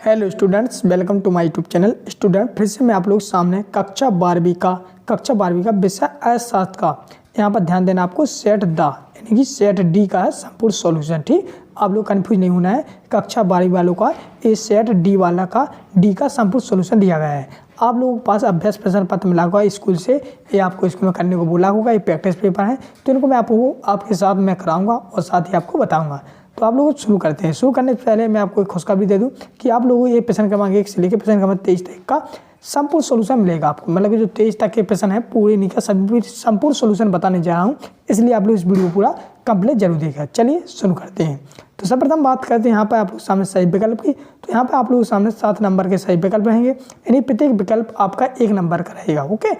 Hello students, welcome to my YouTube channel. Student, फिर से मैं आप लोग सामने कक्षा 12वीं का विषय अर्थशास्त्र का यहाँ पर ध्यान देना आपको सेट द यानी कि सेट डी का है संपूर्ण सॉल्यूशन। ठीक, आप लोग कन्फ्यूज नहीं होना है। कक्षा 12वीं वालों का ये सेट डी वाला का डी का संपूर्ण सॉल्यूशन दिया गया है। आप लोगों के पास अभ्यास प्रश्न पत्र मिला होगा स्कूल से, ये आपको स्कूल में करने को बोला होगा। ये प्रैक्टिस पेपर है, तो इनको मैं आपको आपके साथ मैं कराऊंगा और साथ ही आपको बताऊंगा। तो आप लोग शुरू करते हैं। शुरू करने से पहले मैं आपको एक खुशखबरी दे दूं कि आप लोगों को ये प्रश्न क्रमांक 1 से लेकर प्रश्न क्रमांक 23 तक का संपूर्ण सॉल्यूशन मिलेगा आपको। मतलब कि जो 23 तक के प्रश्न है पूरे नहीं का सभी संपूर्ण सॉल्यूशन बताने जा रहा हूँ, इसलिए आप लोग इस वीडियो पूरा कंप्लीट जरूर देखिएगा। चलिए शुरू करते हैं। तो सर्वप्रथम बात करते हैं यहाँ पर आप लोग सामने सही विकल्प की। तो यहाँ पर आप लोग सामने 7 नंबर के सही विकल्प रहेंगे, यानी प्रत्येक विकल्प आपका 1 नंबर का रहेगा। ओके,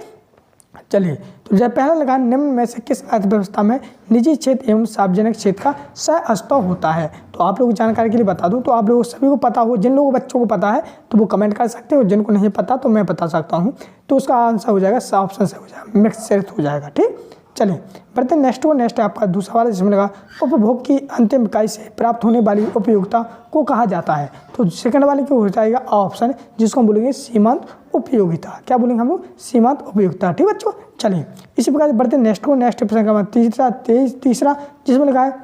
चलिए। तो जब पहला लगा, निम्न में से किस अर्थव्यवस्था में निजी क्षेत्र एवं सार्वजनिक क्षेत्र का सह-अस्तित्व होता है? तो आप लोगों की जानकारी के लिए बता दूं, तो आप लोगों सभी को पता हो, जिन लोगों बच्चों को पता है तो वो कमेंट कर सकते हो, जिनको नहीं पता तो मैं बता सकता हूं। तो उसका आंसर हो जाएगा, ऑप्शन से हो जाएगा, मिक्स क्षेत्र हो जाएगा। ठीक, चलिए बढ़ते हैं नेक्स्ट को। नेक्स्ट आपका दूसरा वाला जिसमें लगा, उपभोग की अंतिम इकाई से प्राप्त होने वाली उपयोगिता को कहा जाता है? तो सेकंड वाले को हो जाएगा ऑप्शन, जिसको हम बोलेंगे सीमांत उपयोगिता। क्या बोलेंगे हम लोग? सीमांत उपयोगिता। ठीक बच्चों, चलिए इसी प्रकार से बढ़ते हैं नेक्स्ट को। नेक्स्ट प्रश्न का तीसरा जिसमें लगा है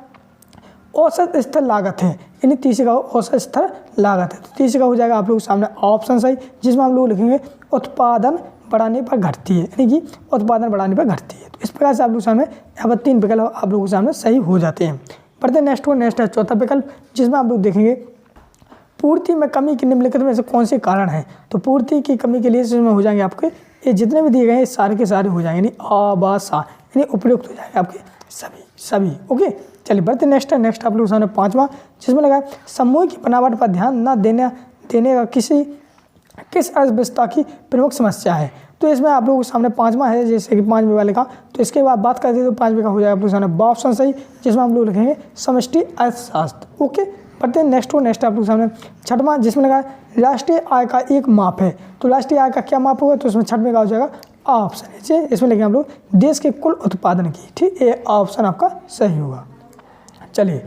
औसत स्थिर लागत है, यानी तीसरे का औसत स्थिर लागत है। तो तीसरे का हो जाएगा आप लोग सामने ऑप्शन सही, जिसमें हम लोग लिखेंगे उत्पादन बढ़ाने पर घटती है, यानी कि उत्पादन बढ़ाने पर घटती है। तो इस प्रकार से आप लोग सामने यहाँ पर 3 विकल्प आप लोगों के सामने सही हो जाते हैं। बढ़ते नेक्स्ट को। नेक्स्ट है चौथा विकल्प, जिसमें आप लोग देखेंगे पूर्ति में कमी के निम्नलिखित में से कौन से कारण हैं? तो पूर्ति की कमी के लिए इसमें हो जाएंगे आपके ये जितने भी दिए गए हैं सारे के सारे हो जाएंगे, यानी आ बा सा, यानी उपयुक्त हो जाएंगे आपके सभी। ओके, चलिए बढ़ते नेक्स्ट है। नेक्स्ट आप लोग सामने 5वां, जिसमें लगा समूह की बनावट पर ध्यान न देने का किस अर्थव्यवस्था की प्रमुख समस्या है? तो इसमें आप लोगों के सामने 5वां है, जैसे कि 5वें वाले का। तो इसके बाद बात करते हैं तो 5वें का हो जाएगा आप लोग सामने ऑप्शन सही, जिसमें हम लोग लिखेंगे समष्टि अर्थशास्त्र। ओके, बढ़ते हैं नेक्स्ट को। नेक्स्ट आप लोग सामने 6वां, जिसमें लगा राष्ट्रीय आय का एक माप है। तो राष्ट्रीय आय का क्या माप होगा? तो इसमें 6वें का हो जाएगा ऑप्शन है, इसमें लिखेंगे हम लोग देश के कुल उत्पादन की। ठीक, ये ऑप्शन आपका सही होगा। चलिए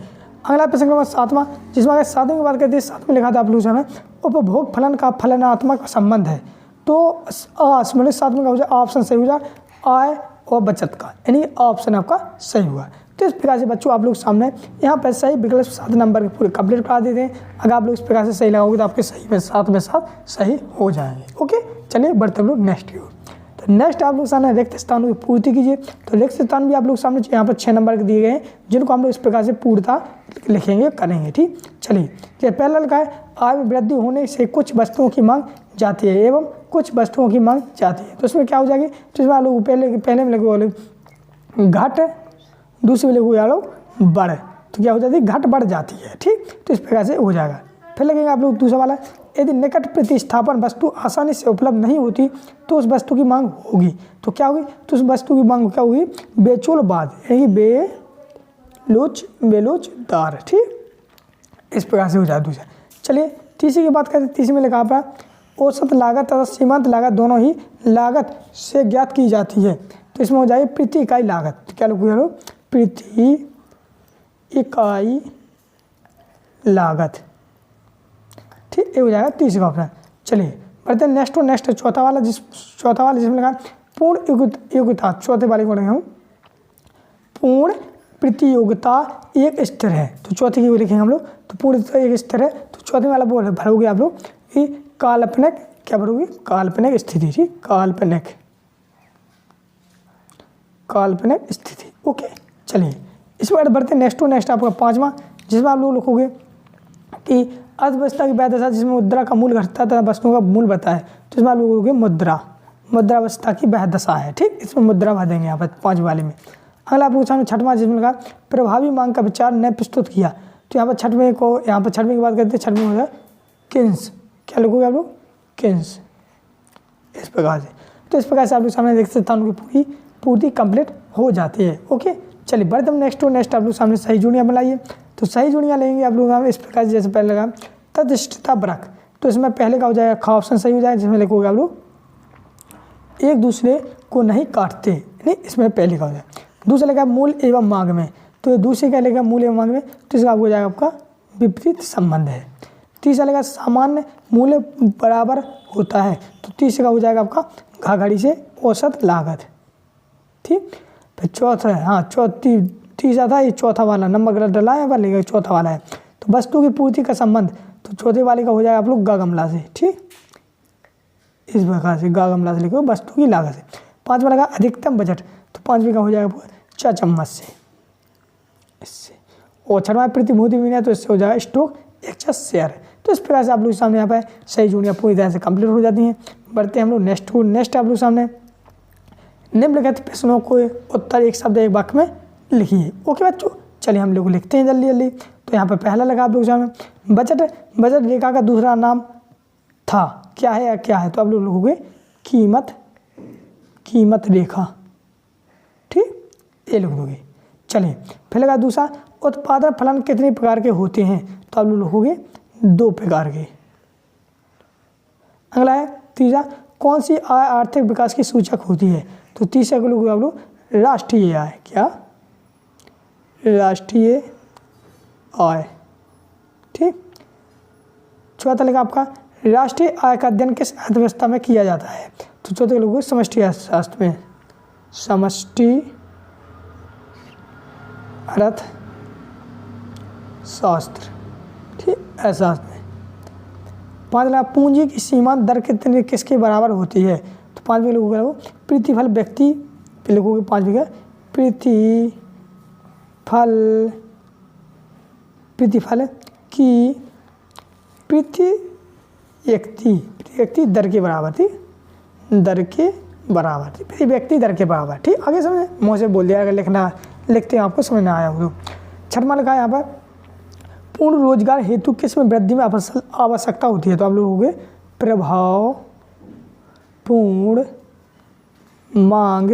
अगला प्रश्न क्रमांक 7वां, जिसमें 7वें की बात करते हैं। 7 में लिखा था आप लोग सामने उपभोग फलन का फलनात्मक संबंध है। तो 7वें का हो जाए ऑप्शन सही हो जाए आय और बचत का, यानी ऑप्शन आपका सही हुआ। तो इस प्रकार से बच्चों आप लोग सामने यहाँ पर सही विकल्प 7 नंबर के पूरे कंप्लीट करा देते हैं। अगर आप लोग इस प्रकार से सही लगाओगे तो आपके सही में 7 में 7 सही हो जाएंगे। ओके, चलिए बढ़ते हम लोग नेक्स्ट की ओर। तो नेक्स्ट आप लोग सामने रिक्त स्थानों की पूर्ति कीजिए। तो रिक्त स्थान भी आप लोग सामने यहाँ पर 6 नंबर के दिए गए हैं, जिनको हम लोग इस प्रकार से पूर्णता लिखेंगे करेंगे। ठीक, चलिए पहला लिखा है आय में वृद्धि होने से कुछ वस्तुओं की मांग जाती है एवं कुछ वस्तुओं की मांग जाती है। तो इसमें क्या हो जाएगी? तो इसमें आप लोग पहले में लगे घट, दूसरे में लगे लोग बढ़। तो क्या हो जाती है? घट बढ़ जाती है। ठीक, तो इस प्रकार से हो जाएगा। फिर लगेगा आप लोग दूसरा वाला, यदि निकट प्रतिस्थापन वस्तु आसानी से उपलब्ध नहीं होती तो उस वस्तु की मांग होगी। तो क्या होगी? तो उस वस्तु की मांग क्या होगी? बेचोलवाद, यानी बेलोचदार। ठीक, इस प्रकार से हो जाए दूसरा। चलिए तीसरी की बात करते हैं। तीसरी में लिखा आपका औसत लागत तथा सीमांत लागत दोनों ही लागत से ज्ञात की जाती है। तो इसमें हो जाएगी प्रति इकाई लागत। तो क्या लोग प्रति इकाई लागत। ठीक, ये हो जाएगा तीसरा ऑप्शन। चलिए बढ़ते हैं नेक्स्ट नेक्स्ट चौथा वाला जिसमें लगा पूर्ण योग्यता। चौथे वाले को हम पूर्ण प्रतियोगिता एक स्थिर है। तो चौथे की लिखेंगे हम लोग, तो पूर्ण एक स्थिर है। तो चौथे वाला बोल भरोगे आप लोग कि काल्पनिक, क्या भरोगे? काल्पनिक स्थिति। ठीक, काल्पनिक स्थिति। ओके, चलिए इस बार बढ़ते नेक्स्ट आपका 5वां, जिसमें आप लोग लिखोगे कि अर्थव्यवस्था की व्यादशा, जिसमें मुद्रा का मूल घटता था वस्तुओं का मूल बढ़ता है। तो इसमें आप लोग लिखोगे मुद्रावस्था की व्यादशा है। ठीक, इसमें मुद्रा भर देंगे यहाँ पर 5 वाले में। अगला आप लोग सामने 6वां, जिसमें लगा प्रभावी मांग का विचार ने प्रस्तुत किया। तो यहाँ पर 6वें की बात करते हैं। 6वें हो जाए किन्स। क्या लिखोगे आप लोग? किन्स, इस प्रकार से। तो इस प्रकार से आप लोग सामने देख सकते हैं उनकी पूर्ति कंप्लीट हो जाती है। ओके, चलिए बढ़ते हम नेक्स्ट आप लोग सामने सही जोड़ियाँ बनाइए। तो सही जोड़ियाँ लेंगे आप लोग इस प्रकार से, जैसे पहले लगा तदृष्टता वृक्क। तो इसमें पहले का हो जाएगा ख ऑप्शन सही हो जाएगा, जिसमें लिखोगे आप लोग एक दूसरे को नहीं काटते, नहीं, इसमें पहले का हो जाएगा। दूसरा लगा मूल एवं मांग में। तो दूसरे क्या लेगा? मूल एवं मांग में। तो इसका हो जाएगा आपका विपरीत संबंध है। तीसरा लगा सामान्य मूल्य बराबर होता है, तो तीसरा हो जाएगा आपका घा घड़ी से औसत लागत। ठीक, फिर चौथा है, हाँ तीसरा था, ये चौथा वाला नंबर गलत डला है पर लेकिन चौथा वाला है। तो वस्तु की पूर्ति का संबंध, तो चौथे वाले का हो जाएगा आप लोग गा गमला से। ठीक, इस प्रकार से गा गमला से लिखो वस्तु की लागत से। पांचवा लगा अधिकतम बजट, तो पांचवे का हो जाएगा 4 चम्मच से, इससे। और छठवां प्रतिभूति विनिमय, तो इससे हो जाएगा स्टॉक एक्सचेंज शेयर। तो इस प्रकार से आप लोग सामने यहाँ पर सही जुड़ियाँ पूरी तरह से कंप्लीट हो जाती हैं। बढ़ते हैं हम लोग नेक्स्ट आप लोग सामने निम्नलिखित प्रश्नों को उत्तर एक शब्द एक वाक्य में लिखिए। ओके बच्चों, चलिए हम लोग लिखते हैं जल्दी जल्दी। तो यहाँ पर पहला लगा आप लोग सामने बजट रेखा का दूसरा नाम था, क्या है या क्या है, तो आप लोग लिखोगे कीमत रेखा। ठीक, ये लिख दोगे। चलिए फिर लगा दूसरा उत्पादन फलन कितने प्रकार के होते हैं, तो आप लोग लिखोगे 2 प्रकार के। अगला है तीसरा कौन सी आय आर्थिक विकास की सूचक होती है, तो तीसरा को लोग आप लोग राष्ट्रीय आय। क्या? राष्ट्रीय आय। ठीक, चौथा लगा आपका राष्ट्रीय आय का अध्ययन किस अर्थव्यवस्था में किया जाता है, तो चौथे लोग समष्टि अर्थशास्त्र में, समष्टि अर्थशास्त्र। ठीक, अर्थशास्त्र में। पाँच लगा पूंजी की सीमांत दर कितने किसके बराबर होती है, तो पाँचवें लोगों को प्रतिफल व्यक्ति लिखोगे, पाँचवें का प्रतिफल की प्रति व्यक्ति दर के बराबर थी, दर के बराबर थी, प्रति व्यक्ति दर के बराबर। ठीक, आगे समझे, मुँह से बोल दिया, अगर लिखते हैं आपको समझ में आया हो तो। छठवां लिखा है यहाँ पर पूर्ण रोजगार हेतु किस में वृद्धि में आवश्यकता होती है, तो आप लोग होंगे प्रभाव पूर्ण मांग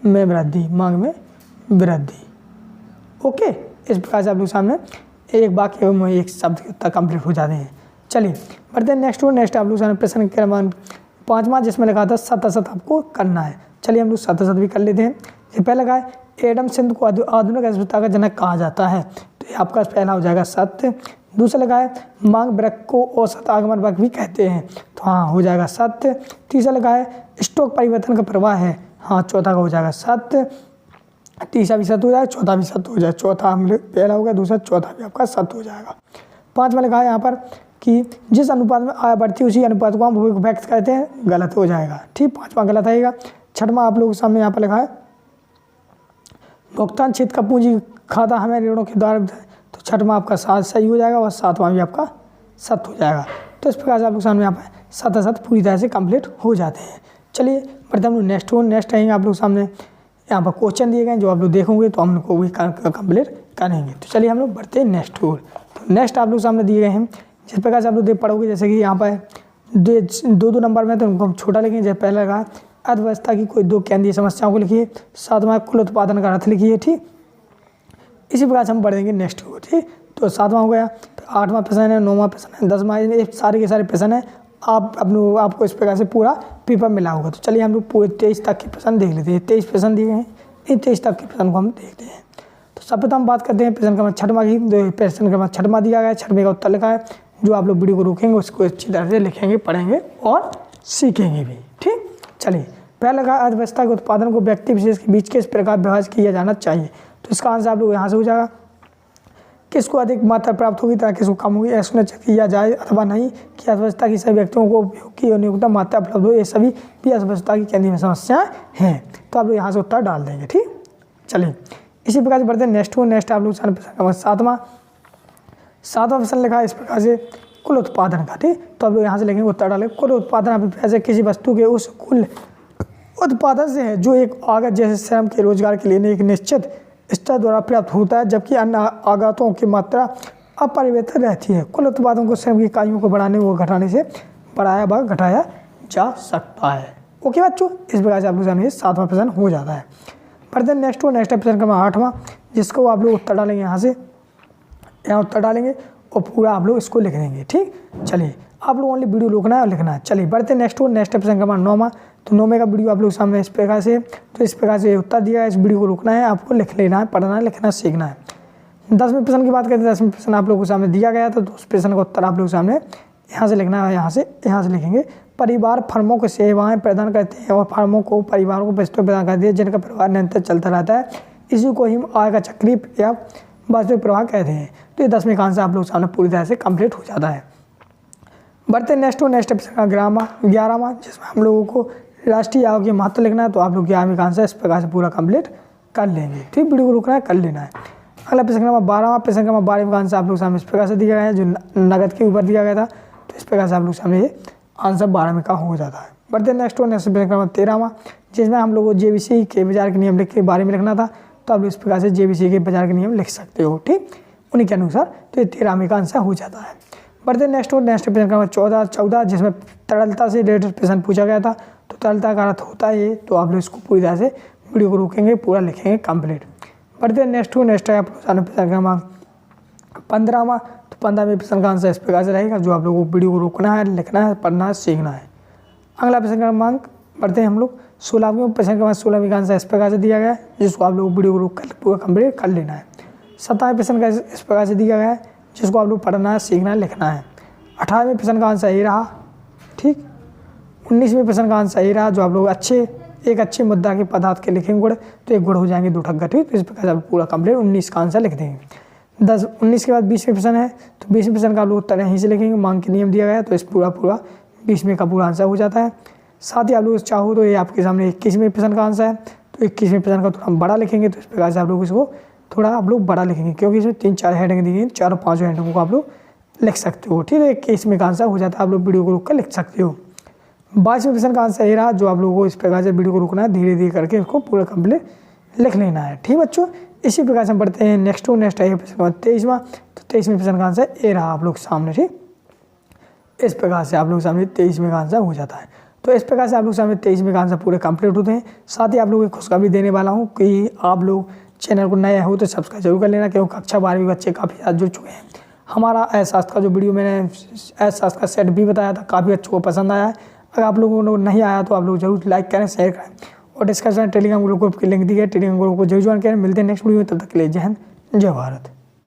में वृद्धि। ओके, इस प्रकार से आप लोग सामने एक वाक्य में एक शब्द तक कंप्लीट हो जाते हैं। चलिए बढ़ते हैं नेक्स्ट आप लोग सामने प्रश्न क्रमांक 5वां, जिसमें लिखा था शत आपको करना है। चलिए हम लोग शत भी कर लेते हैं। ये पहला लगा है एडम स्मिथ को आधुनिक अर्थव्यवस्था का जनक कहा जाता है, तो ये आपका पहला हो जाएगा सत्य। दूसरा लगा है मांग वक्र को औसत आगमन वक्र भी कहते हैं, तो हाँ हो जाएगा सत्य। तीसरा लगा है स्टॉक परिवर्तन का प्रवाह है, हाँ चौथा का हो जाएगा सत्य। तीसरा भी सत्य हो जाएगा, चौथा भी सत्य हो जाएगा। चौथा हम पहला होगा, दूसरा चौथा भी आपका सत्य हो जाएगा। पाँचवा लिखा है यहाँ पर कि जिस अनुपात में आय बढ़ती है उसी अनुपात को हम व्यक्त करते हैं, गलत हो जाएगा। ठीक, पाँचवा गलत आएगा। छठवां आप लोगों के सामने यहाँ पर लिखा है भुगतान क्षेत्र का पूंजी खाता हमें ऋणों के द्वारा, तो छठवां आपका सात सही हो जाएगा और सातवां भी आपका सत्य हो जाएगा। तो इस प्रकार से आप लोग सामने यहाँ पर सत पूरी तरह से कंप्लीट हो जाते हैं। चलिए बढ़ते हम लोग नेक्स्ट रहेंगे आप लोग सामने। यहाँ पर क्वेश्चन दिए गए जो आप लोग देखोगे तो हम लोग को भी कंप्लीट करेंगे। तो चलिए हम लोग बढ़ते हैं नेक्स्ट। तो नेक्स्ट आप लोग सामने दिए गए हैं, जिस प्रकार से आप लोग देख पढ़ोगे, जैसे कि यहाँ पर दो नंबर में तो उनको हम छोटा लिखेंगे। जैसे पहला लगा अर्थव्यवस्था की कोई 2 केंद्रीय समस्याओं को लिखिए। सातवां कुल उत्पादन का अर्थ लिखिए। ठीक, इसी प्रकार से हम बढ़ेंगे नेक्स्ट को। ठीक, तो सातवां हो गया, तो 8वां प्रश्न है, 9वां प्रश्न है, 10वां, ये सारे के सारे प्रश्न है। आपको इस प्रकार से पूरा पेपर मिला होगा। तो चलिए हम लोग पूरे 23 तक के प्रश्न देख लेते हैं। 23 प्रश्न दिए हैं, इन 23 तक के प्रश्न को हम देखते हैं। तो सर्वप्रथम बात करते हैं प्रश्न क्रमांक 6वां की। प्रश्न क्रमांक 6वां दिया गया है, 6वें का उत्तर लिखा है। जो आप लोग वीडियो को रोकेंगे उसको अच्छी तरह से लिखेंगे, पढ़ेंगे और सीखेंगे भी। ठीक, चलिए पहला लगा अर्थव्यवस्था के उत्पादन को व्यक्ति विशेष के बीच किस प्रकार विभाजित किया जाना चाहिए, तो इसका आंसर आप लोग यहाँ से हो जाएगा। किसको अधिक मात्रा प्राप्त होगी तथा किसको कम होगी, ऐसा सुनिश्चित किया जाए अथवा नहीं कि अर्थव्यवस्था की सभी व्यक्तियों को उपयोग की न्यूनतम मात्रा उपलब्ध हो, ये सभी भी अर्थव्यवस्था की केंद्रीय समस्याएं हैं। तो आप लोग यहाँ से उत्तर डाल देंगे। ठीक, चलिए इसी प्रकार से बढ़ते हैं नेक्स्ट आप लोग सातवां प्रश्न लिखा है इस प्रकार से कुल उत्पादन का। ठीक, तो आप लोग यहाँ से लिखेंगे उत्तर डालेंगे। कुल उत्पादन आप ऐसे किसी वस्तु के उस कुल उत्पादन से है जो एक आगत जैसे श्रम के रोजगार के लिए एक निश्चित स्तर द्वारा प्राप्त होता है, जबकि अन्य आगतों की मात्रा अपरिवर्तित रहती है। कुल उत्पादन को श्रम की इकाइयों को बढ़ाने व घटाने से बढ़ाया व घटाया जा सकता है। ओके बच्चों, इस प्रकार से आप लोग सामने 7वां प्रश्न हो जाता है। बढ़ते नेक्स्ट प्रश्न क्रमांक 8वां, जिसको आप लोग उत्तर डालेंगे यहाँ से, यहाँ उत्तर डालेंगे और पूरा आप लोग इसको लिख देंगे। ठीक, चलिए आप लोग ओनली वीडियो रोकना है और लिखना है। चलिए बढ़ते नेक्स्ट प्रश्न क्रमांक 9वां। तो 9वें का वीडियो आप लोग सामने इस प्रकार से, तो इस प्रकार से उत्तर दिया है। इस वीडियो को रोकना है, आपको लिख लेना है, पढ़ना है, लिखना सीखना है। 10वें प्रश्न की बात करते हैं। 10वें प्रश्न आप लोगों के सामने दिया गया था, तो उस प्रश्न का उत्तर आप लोगों के सामने यहाँ से लिखना है, यहाँ से लिखेंगे। परिवार फर्मों को सेवाएं प्रदान करते हैं और फर्मों को परिवारों को वस्तुएं प्रदान करती है जिनका परिवार निरंतर चलता रहता है, इसी को ही आय का चक्रीय या वास्तविक प्रवाह कहते हैं। तो ये 10वें का आंसर आप लोगों के सामने पूरी तरह से कंप्लीट हो जाता है। बढ़ते नेक्स्ट प्रश्न का 11वां, जिसमें हम लोगों को राष्ट्रीय आय के महत्व लिखना है। तो आप लोग 11वें का आंसर इस प्रकार से पूरा कंप्लीट कर लेंगे। ठीक, वीडियो को रुकना है, कर लेना है। अगला प्रश्न नंबर 12वां, प्रश्न नंबर 12वें का आंसर आप लोग सामने इस प्रकार से दिया गया है, जो नगद के ऊपर दिया गया था। तो इस प्रकार से आप लोग सामने ये आंसर 12वें का हो जाता है। बढ़ते नेक्स्ट प्रश्न नंबर 13वां, जिसमें हम लोग को जेबीसी के बाजार के नियम लिख के बारे में लिखना था। तो आप लोग इस प्रकार से जेबीसी के बाजार के नियम लिख सकते हो, ठीक, उन्हीं के अनुसार। तो ये 13वें का आंसर हो जाता है। बढ़ते नेक्स्ट प्रश्न नंबर 14, जिसमें तरलता से रिलेटेड प्रश्न पूछा गया था। तो तरलता का अर्थ होता है ये। तो आप लोग इसको पूरी तरह से वीडियो को रोकेंगे, पूरा लिखेंगे कंप्लीट। बढ़ते नेक्स्ट है आप लोग प्रश्न नंबर 15वां। तो 15वें प्रश्न का आंसर इस प्रकार से रहेगा, जो आप लोगों को वीडियो को रोकना है, लिखना है, पढ़ना है, सीखना है। अगला प्रश्न क्रमांक बढ़ते हैं हम लोग 16वें प्रश्न क्रमांक 16वें का आंसर इस प्रकार से दिया गया है, जिसको आप लोग वीडियो को रोक कर पूरा कंप्लीट कर लेना है। 17वें प्रश्न का इस प्रकार से दिया गया है, जिसको आप लोग पढ़ना है, सीखना है, लिखना है। 18वें प्रश्न का आंसर ये रहा, ठीक। 19वें प्रश्न का आंसर ये रहा, जो आप लोग एक अच्छे मुद्दा के पदार्थ के लिखेंगे गुण, तो एक गुण हो जाएंगे 2 ठग्गा, ठीक। तो इस प्रकार से आप पूरा कंप्लीट 19 का आंसर लिख देंगे। 19 के बाद 20वें प्रश्न है। तो 20वें प्रश्न का आप लोग उत्तर यहीं से लिखेंगे, मांग के नियम दिया गया है। तो इस पूरा 20वें का पूरा आंसर हो जाता है। साथ ही आप लोग चाहो तो ये आपके सामने 21वें प्रश्न का आंसर है। तो 21वें प्रश्न का थोड़ा बड़ा लिखेंगे। तो इस प्रकार से आप लोग इसको थोड़ा आप लोग बड़ा लिखेंगे, क्योंकि इसमें 3-4 हेडिंग दी गई, 4-5 हेडिंगों को आप लोग लिख सकते हो, ठीक है। 21वें का आंसर हो जाता है, आप लोग वीडियो को रोक कर लिख सकते हो। 22वें प्रश्न का आंसर ये रहा, जो आप लोगों को इस प्रकार से वीडियो को रुकना है, धीरे धीरे करके इसको पूरा कंप्लीट लिख लेना है, ठीक बच्चों। इसी प्रकार से हम पढ़ते हैं नेक्स्ट है प्रश्न 23वां। तो 23वें प्रश्न का आंसर ये रहा आप लोग सामने, ठीक। इस प्रकार से आप लोग सामने 23वें का आंसर हो जाता है। तो इस प्रकार से आप लोग सामने 23वें का आंसर पूरे कंप्लीट होते हैं। साथ ही आप लोगों को खुशखबरी देने वाला हूँ कि आप लोग चैनल को नए हो तो सब्सक्राइब जरूर कर लेना, क्योंकि कक्षा 12वीं बच्चे काफ़ी ज़्यादा जुड़ चुके हैं। हमारा अर्थशास्त्र का जो वीडियो मैंने अर्थशास्त्र का सेट भी बताया था, काफ़ी बच्चों को पसंद आया है। अगर आप लोगों को नहीं आया तो आप लोग जरूर लाइक करें, शेयर करें, और डिस्कशन टेलीग्राम ग्रुप की लिंक दी है, टेलीग्राम ग्रुप को जरूर ज्वाइन करें। मिलते हैं नेक्स्ट वीडियो में, तब तक के लिए जय हिंद, जय भारत।